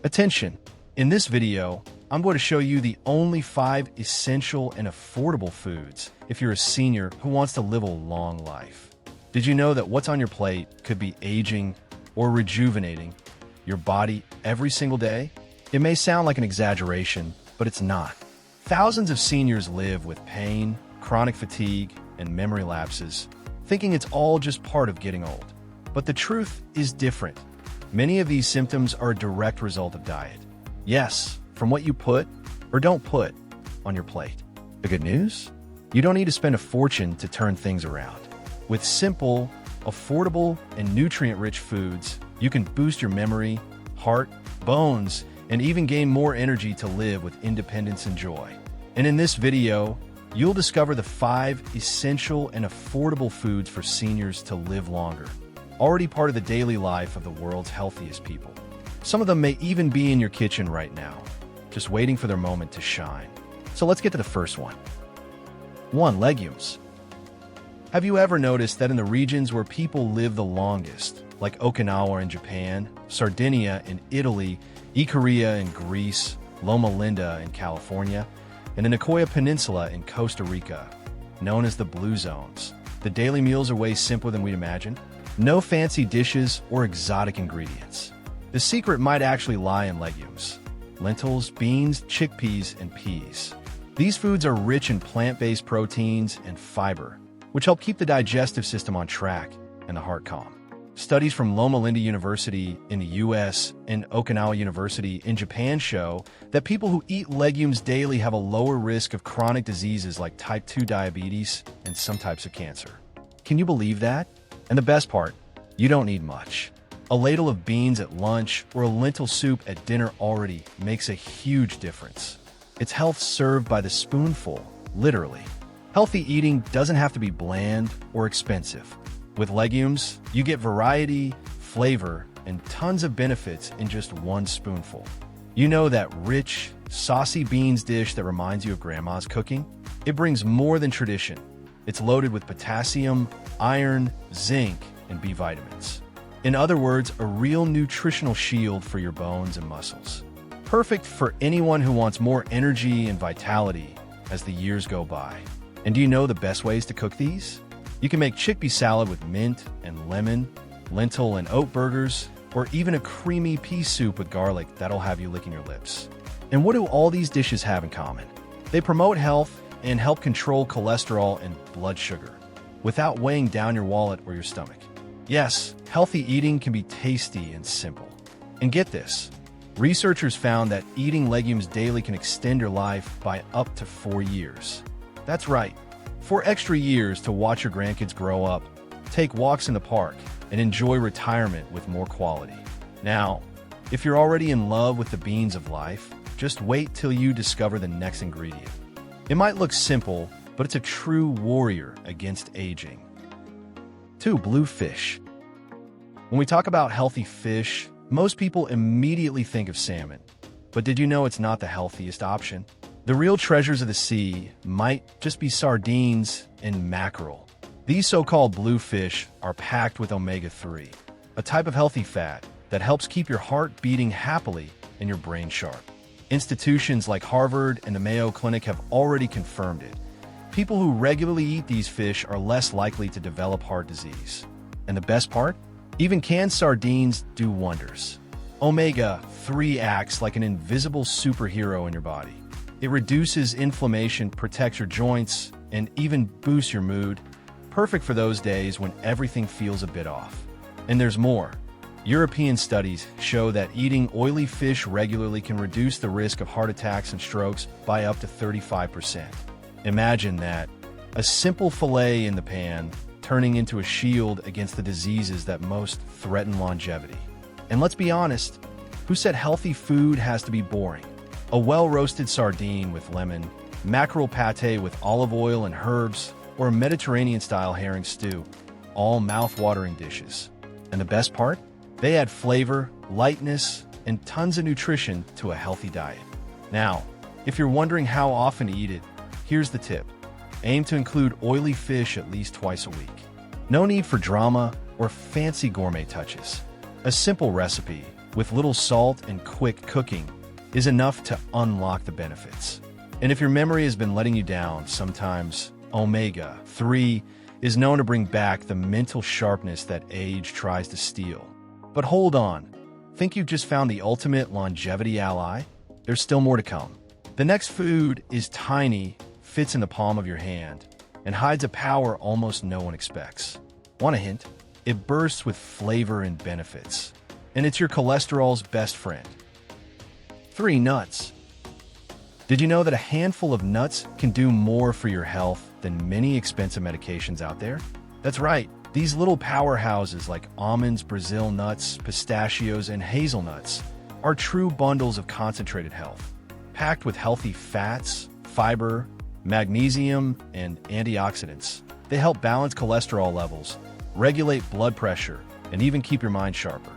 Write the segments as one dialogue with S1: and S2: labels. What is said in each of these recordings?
S1: Attention! In this video, I'm going to show you the only 5 essential and affordable foods if you're a senior who wants to live a long life. Did you know that what's on your plate could be aging or rejuvenating your body every single day? It may sound like an exaggeration, but it's not. Thousands of seniors live with pain, chronic fatigue, and memory lapses, thinking it's all just part of getting old. But the truth is different. Many of these symptoms are a direct result of diet. Yes, from what you put or don't put on your plate. The good news? You don't need to spend a fortune to turn things around. With simple, affordable, and nutrient-rich foods, you can boost your memory, heart, bones, and even gain more energy to live with independence and joy. And in this video, you'll discover the 5 essential and affordable foods for seniors to live longer, already part of the daily life of the world's healthiest people. Some of them may even be in your kitchen right now, just waiting for their moment to shine. So let's get to the first one. 1. Legumes. Have you ever noticed that in the regions where people live the longest, like Okinawa in Japan, Sardinia in Italy, Ikaria in Greece, Loma Linda in California, and the Nicoya Peninsula in Costa Rica, known as the Blue Zones, the daily meals are way simpler than we'd imagine? No fancy dishes or exotic ingredients. The secret might actually lie in legumes: lentils, beans, chickpeas, and peas. These foods are rich in plant-based proteins and fiber, which help keep the digestive system on track and the heart calm. Studies from Loma Linda University in the US and Okinawa University in Japan show that people who eat legumes daily have a lower risk of chronic diseases like type 2 diabetes and some types of cancer. Can you believe that? And the best part, you don't need much. A ladle of beans at lunch or a lentil soup at dinner already makes a huge difference. It's health served by the spoonful, literally. Healthy eating doesn't have to be bland or expensive. With legumes, you get variety, flavor, and tons of benefits in just one spoonful. You know that rich, saucy beans dish that reminds you of grandma's cooking? It brings more than tradition. It's loaded with potassium, iron, zinc, and B vitamins. In other words, a real nutritional shield for your bones and muscles. Perfect for anyone who wants more energy and vitality as the years go by. And do you know the best ways to cook these? You can make chickpea salad with mint and lemon, lentil and oat burgers, or even a creamy pea soup with garlic that'll have you licking your lips. And what do all these dishes have in common? They promote health and help control cholesterol and blood sugar without weighing down your wallet or your stomach. Yes, healthy eating can be tasty and simple. And get this, researchers found that eating legumes daily can extend your life by up to 4 years. That's right, 4 extra years to watch your grandkids grow up, take walks in the park, and enjoy retirement with more quality. Now, if you're already in love with the beans of life, just wait till you discover the next ingredient. It might look simple, but it's a true warrior against aging. 2. Blue fish. When we talk about healthy fish, most people immediately think of salmon. But did you know it's not the healthiest option? The real treasures of the sea might just be sardines and mackerel. These so-called blue fish are packed with omega-3, a type of healthy fat that helps keep your heart beating happily and your brain sharp. Institutions like Harvard and the Mayo Clinic have already confirmed it. People who regularly eat these fish are less likely to develop heart disease. And the best part? Even canned sardines do wonders. Omega-3 acts like an invisible superhero in your body. It reduces inflammation, protects your joints, and even boosts your mood. Perfect for those days when everything feels a bit off. And there's more. European studies show that eating oily fish regularly can reduce the risk of heart attacks and strokes by up to 35%. Imagine that, a simple fillet in the pan turning into a shield against the diseases that most threaten longevity. And let's be honest, who said healthy food has to be boring? A well-roasted sardine with lemon, mackerel pate with olive oil and herbs, or a Mediterranean-style herring stew, all mouth-watering dishes. And the best part? They add flavor, lightness, and tons of nutrition to a healthy diet. Now, if you're wondering how often to eat it, here's the tip. Aim to include oily fish at least twice a week. No need for drama or fancy gourmet touches. A simple recipe, with little salt and quick cooking, is enough to unlock the benefits. And if your memory has been letting you down, sometimes omega-3 is known to bring back the mental sharpness that age tries to steal. But hold on. Think you've just found the ultimate longevity ally? There's still more to come. The next food is tiny, fits in the palm of your hand, and hides a power almost no one expects. Want a hint? It bursts with flavor and benefits. And it's your cholesterol's best friend. 3. Nuts. Did you know that a handful of nuts can do more for your health than many expensive medications out there? That's right. These little powerhouses like almonds, Brazil nuts, pistachios, and hazelnuts are true bundles of concentrated health, packed with healthy fats, fiber, magnesium, and antioxidants. They help balance cholesterol levels, regulate blood pressure, and even keep your mind sharper.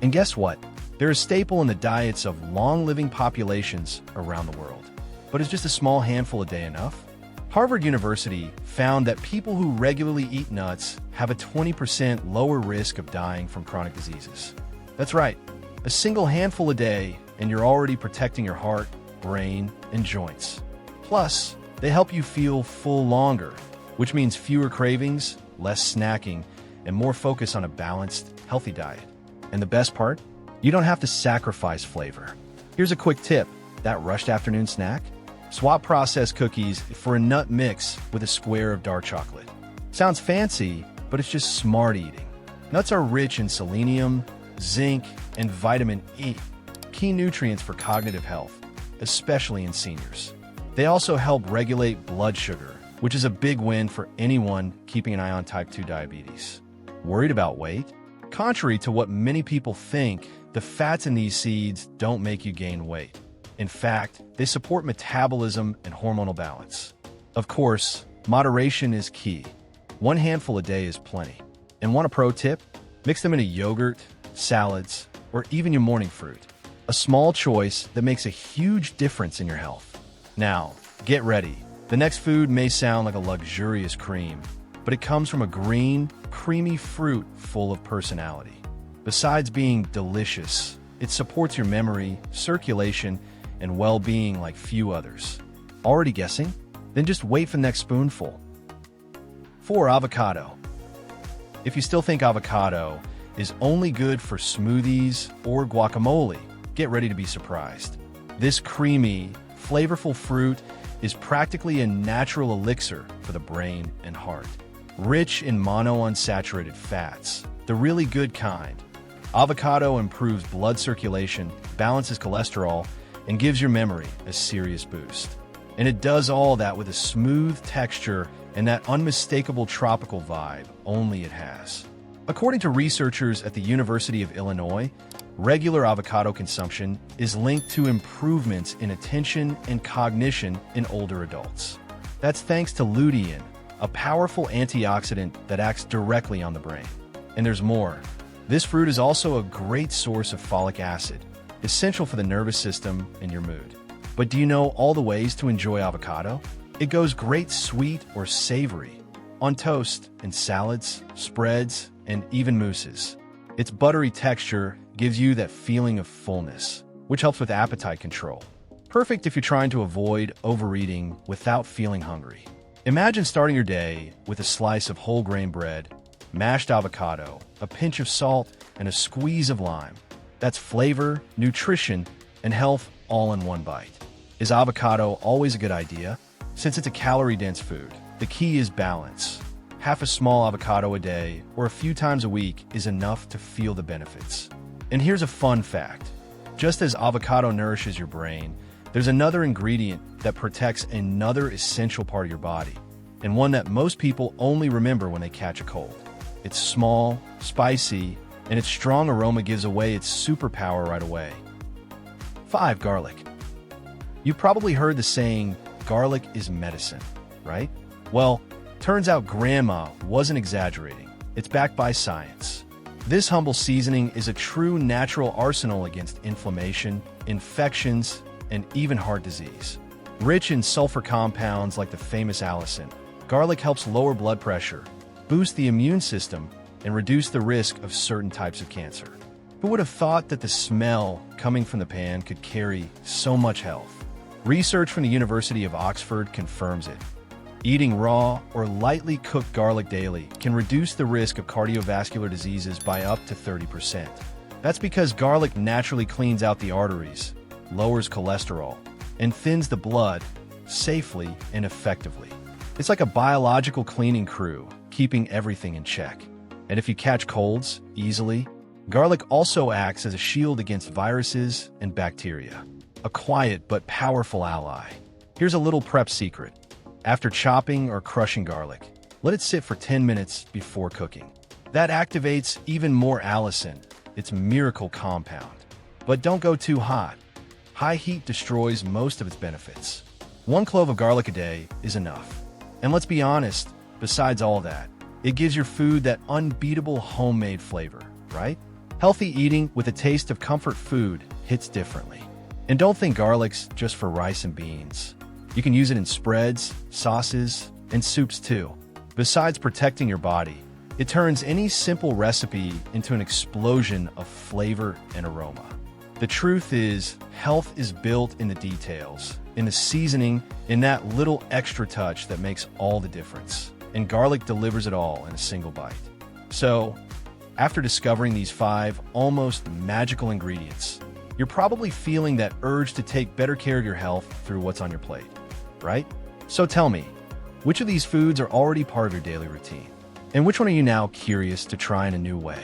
S1: And guess what? They're a staple in the diets of long-living populations around the world. But is just a small handful a day enough? Harvard University found that people who regularly eat nuts have a 20% lower risk of dying from chronic diseases. That's right, a single handful a day, and you're already protecting your heart, brain, and joints. Plus, they help you feel full longer, which means fewer cravings, less snacking, and more focus on a balanced, healthy diet. And the best part? You don't have to sacrifice flavor. Here's a quick tip: that rushed afternoon snack? Swap processed cookies for a nut mix with a square of dark chocolate. Sounds fancy, but it's just smart eating. Nuts are rich in selenium, zinc, and vitamin E, key nutrients for cognitive health, especially in seniors. They also help regulate blood sugar, which is a big win for anyone keeping an eye on type 2 diabetes. Worried about weight? Contrary to what many people think, the fats in these seeds don't make you gain weight. In fact, they support metabolism and hormonal balance. Of course, moderation is key. One handful a day is plenty. And want a pro tip? Mix them into yogurt, salads, or even your morning fruit. A small choice that makes a huge difference in your health. Now, get ready. The next food may sound like a luxurious cream, but it comes from a green, creamy fruit full of personality. Besides being delicious, it supports your memory, circulation, and well-being like few others. Already guessing? Then just wait for the next spoonful. 4. Avocado. If you still think avocado is only good for smoothies or guacamole, get ready to be surprised. This creamy, flavorful fruit is practically a natural elixir for the brain and heart. Rich in monounsaturated fats, the really good kind, avocado improves blood circulation, balances cholesterol, and gives your memory a serious boost. And it does all that with a smooth texture and that unmistakable tropical vibe only it has. According to researchers at the University of Illinois, regular avocado consumption is linked to improvements in attention and cognition in older adults. That's thanks to lutein, a powerful antioxidant that acts directly on the brain. And there's more. This fruit is also a great source of folic acid, essential for the nervous system and your mood. But do you know all the ways to enjoy avocado? It goes great sweet or savory, on toast, in salads, spreads, and even mousses. Its buttery texture gives you that feeling of fullness, which helps with appetite control. Perfect if you're trying to avoid overeating without feeling hungry. Imagine starting your day with a slice of whole grain bread, mashed avocado, a pinch of salt, and a squeeze of lime. That's flavor, nutrition, and health all in one bite. Is avocado always a good idea? Since it's a calorie-dense food, the key is balance. Half a small avocado a day or a few times a week is enough to feel the benefits. And here's a fun fact. Just as avocado nourishes your brain, there's another ingredient that protects another essential part of your body, and one that most people only remember when they catch a cold. It's small, spicy, and its strong aroma gives away its superpower right away. 5. Garlic. You've probably heard the saying, garlic is medicine, right? Well, turns out Grandma wasn't exaggerating. It's backed by science. This humble seasoning is a true natural arsenal against inflammation, infections, and even heart disease. Rich in sulfur compounds like the famous allicin, garlic helps lower blood pressure, boost the immune system, and reduce the risk of certain types of cancer. Who would have thought that the smell coming from the pan could carry so much health? Research from the University of Oxford confirms it. Eating raw or lightly cooked garlic daily can reduce the risk of cardiovascular diseases by up to 30%. That's because garlic naturally cleans out the arteries, lowers cholesterol, and thins the blood safely and effectively. It's like a biological cleaning crew, keeping everything in check. And if you catch colds easily, garlic also acts as a shield against viruses and bacteria. A quiet but powerful ally. Here's a little prep secret. After chopping or crushing garlic, let it sit for 10 minutes before cooking. That activates even more allicin, its miracle compound. But don't go too hot. High heat destroys most of its benefits. 1 clove of garlic a day is enough. And let's be honest, besides all that, it gives your food that unbeatable homemade flavor, right? Healthy eating with a taste of comfort food hits differently. And don't think garlic's just for rice and beans. You can use it in spreads, sauces, and soups too. Besides protecting your body, it turns any simple recipe into an explosion of flavor and aroma. The truth is, health is built in the details, in the seasoning, in that little extra touch that makes all the difference. And garlic delivers it all in a single bite. So, after discovering these 5 almost magical ingredients, you're probably feeling that urge to take better care of your health through what's on your plate, right? So tell me, which of these foods are already part of your daily routine? And which one are you now curious to try in a new way?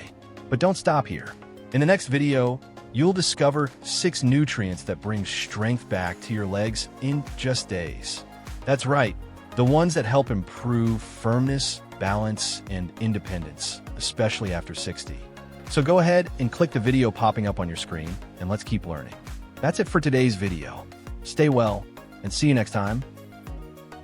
S1: But don't stop here. In the next video, you'll discover 6 nutrients that bring strength back to your legs in just days. That's right, the ones that help improve firmness, balance, and independence, especially after 60. So go ahead and click the video popping up on your screen, and let's keep learning. That's it for today's video. Stay well, and see you next time.